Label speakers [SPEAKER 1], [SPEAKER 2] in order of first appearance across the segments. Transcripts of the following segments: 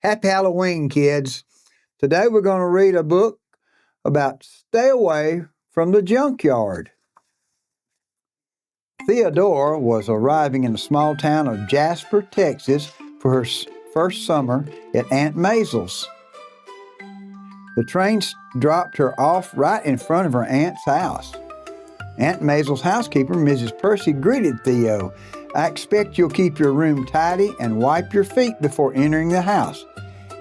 [SPEAKER 1] Happy Halloween, kids. Today we're going to read a book about stay away from the junkyard. Theodora was arriving in the small town of Jasper, Texas for her first summer at Aunt Maisel's. The train dropped her off right in front of her aunt's house. Aunt Maisel's housekeeper, Mrs. Percy, greeted Theo. "I expect you'll keep your room tidy and wipe your feet before entering the house.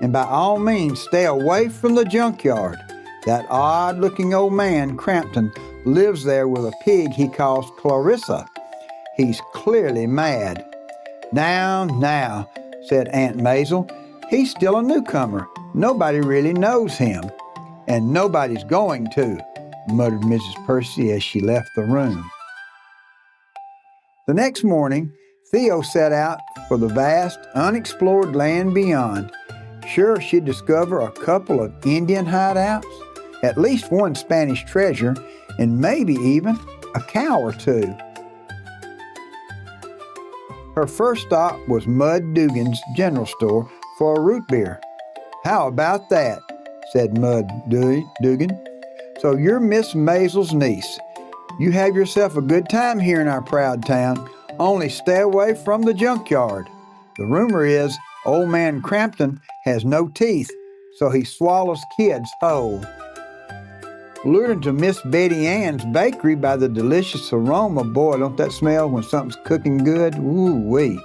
[SPEAKER 1] And by all means, stay away from the junkyard. That odd-looking old man, Crampton, lives there with a pig he calls Clarissa. He's clearly mad." Now, said Aunt Maisel. "He's still a newcomer. Nobody really knows him. And nobody's going to," muttered Mrs. Percy as she left the room. The next morning, Theo set out for the vast, unexplored land beyond. Sure she'd discover a couple of Indian hideouts, at least one Spanish treasure, and maybe even a cow or two. Her first stop was Mud Dugan's general store for a root beer. "How about that?" said Mud Dugan. "So you're Miss Maisel's niece. You have yourself a good time here in our proud town. Only stay away from the junkyard. The rumor is old man Crampton has no teeth, so he swallows kids whole." Lured into Miss Betty Ann's bakery by the delicious aroma, boy, don't that smell when something's cooking good? Ooh-wee.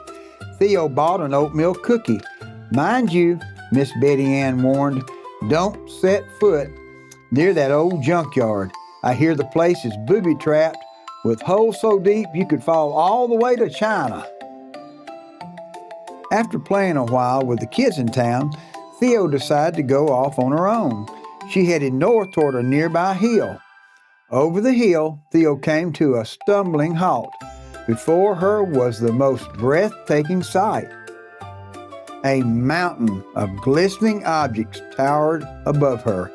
[SPEAKER 1] Theo bought an oatmeal cookie. "Mind you," Miss Betty Ann warned, "don't set foot near that old junkyard. I hear the place is booby-trapped with holes so deep you could fall all the way to China." After playing a while with the kids in town, Theo decided to go off on her own. She headed north toward a nearby hill. Over the hill, Theo came to a stumbling halt. Before her was the most breathtaking sight. A mountain of glistening objects towered above her.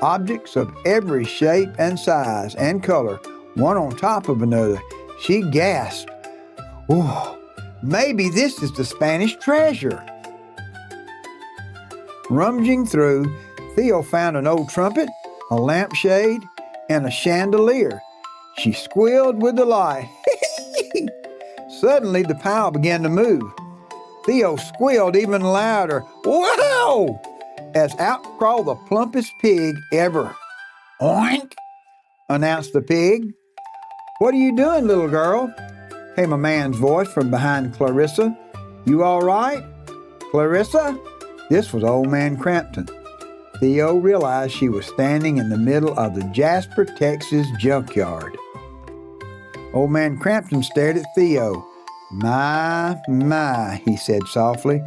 [SPEAKER 1] Objects of every shape and size and color, one on top of another. She gasped, "Ooh, maybe this is the Spanish treasure." Rummaging through, Theo found an old trumpet, a lampshade, and a chandelier. She squealed with delight. Suddenly, the pile began to move. Theo squealed even louder, "Whoa!" as out crawled the plumpest pig ever. "Oink!" announced the pig. "What are you doing, little girl?" came a man's voice from behind Clarissa. "You all right, Clarissa?" This was old man Crampton. Theo realized she was standing in the middle of the Jasper, Texas junkyard. Old man Crampton stared at Theo. My, he said softly.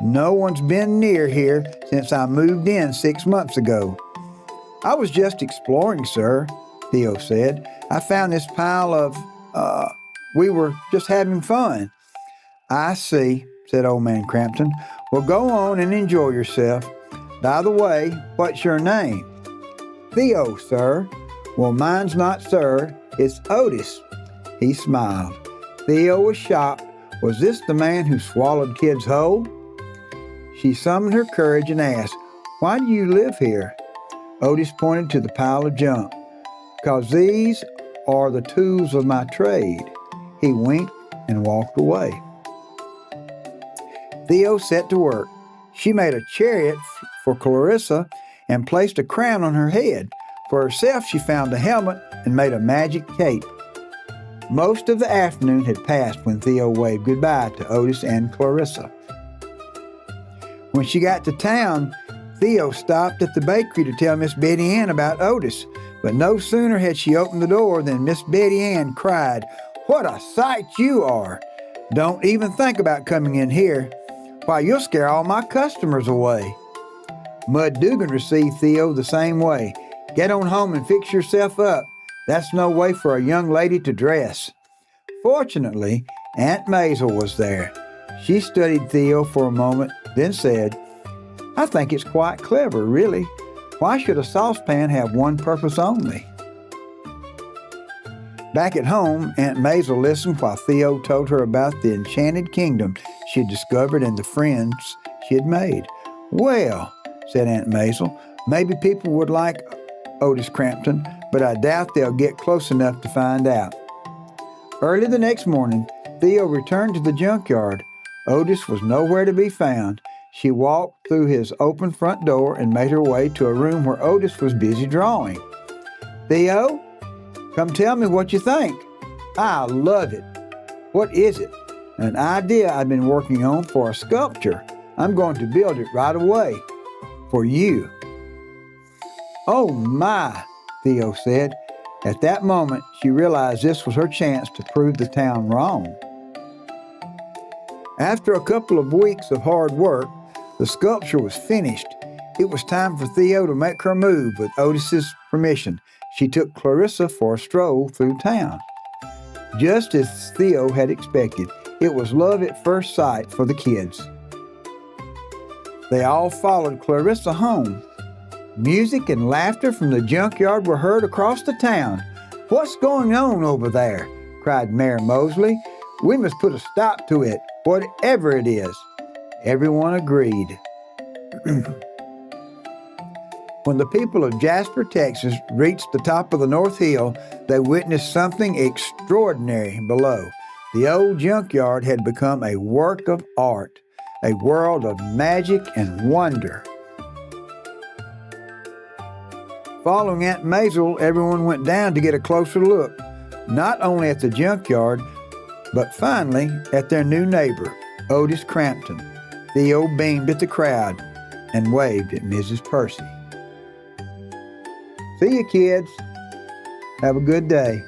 [SPEAKER 1] "No one's been near here since I moved in 6 months ago." "I was just exploring, sir," Theo said. "I found this pile of, we were just having fun." "I see," said old man Crampton. "Well, go on and enjoy yourself. By the way, what's your name?" "Theo, sir." "Well, mine's not sir, it's Otis." He smiled. Theo was shocked. Was this the man who swallowed kids whole? She summoned her courage and asked, "Why do you live here?" Otis pointed to the pile of junk. "'Cause these are the tools of my trade." He winked and walked away. Theo set to work. She made a chariot for Clarissa and placed a crown on her head. For herself, she found a helmet and made a magic cape. Most of the afternoon had passed when Theo waved goodbye to Otis and Clarissa. When she got to town, Theo stopped at the bakery to tell Miss Betty Ann about Otis. But no sooner had she opened the door than Miss Betty Ann cried, "What a sight you are! Don't even think about coming in here. Why, you'll scare all my customers away." Mud Dugan received Theo the same way. "Get on home and fix yourself up. That's no way for a young lady to dress." Fortunately, Aunt Maisel was there. She studied Theo for a moment, then said, "I think it's quite clever, really. Why should a saucepan have one purpose only?" Back at home, Aunt Maisel listened while Theo told her about the enchanted kingdom she had discovered and the friends she had made. "Well," said Aunt Maisel, "maybe people would like Otis Crampton, but I doubt they'll get close enough to find out." Early the next morning, Theo returned to the junkyard. Otis was nowhere to be found. She walked through his open front door and made her way to a room where Otis was busy drawing. "Theo, come tell me what you think." "I love it." "What is it?" "An idea I've been working on for a sculpture. I'm going to build it right away. For you." "Oh my," Theo said. At that moment, she realized this was her chance to prove the town wrong. After a couple of weeks of hard work, the sculpture was finished. It was time for Theo to make her move. With Otis's permission, she took Clarissa for a stroll through town. Just as Theo had expected, it was love at first sight for the kids. They all followed Clarissa home. Music and laughter from the junkyard were heard across the town. "What's going on over there?" cried Mayor Mosley. "We must put a stop to it, whatever it is." Everyone agreed. When the people of Jasper, Texas reached the top of the North Hill, they witnessed something extraordinary below. The old junkyard had become a work of art, a world of magic and wonder. Following Aunt Maisel, everyone went down to get a closer look, not only at the junkyard, but finally at their new neighbor, Otis Crampton. Theo beamed at the crowd and waved at Mrs. Percy. "See you, kids. Have a good day."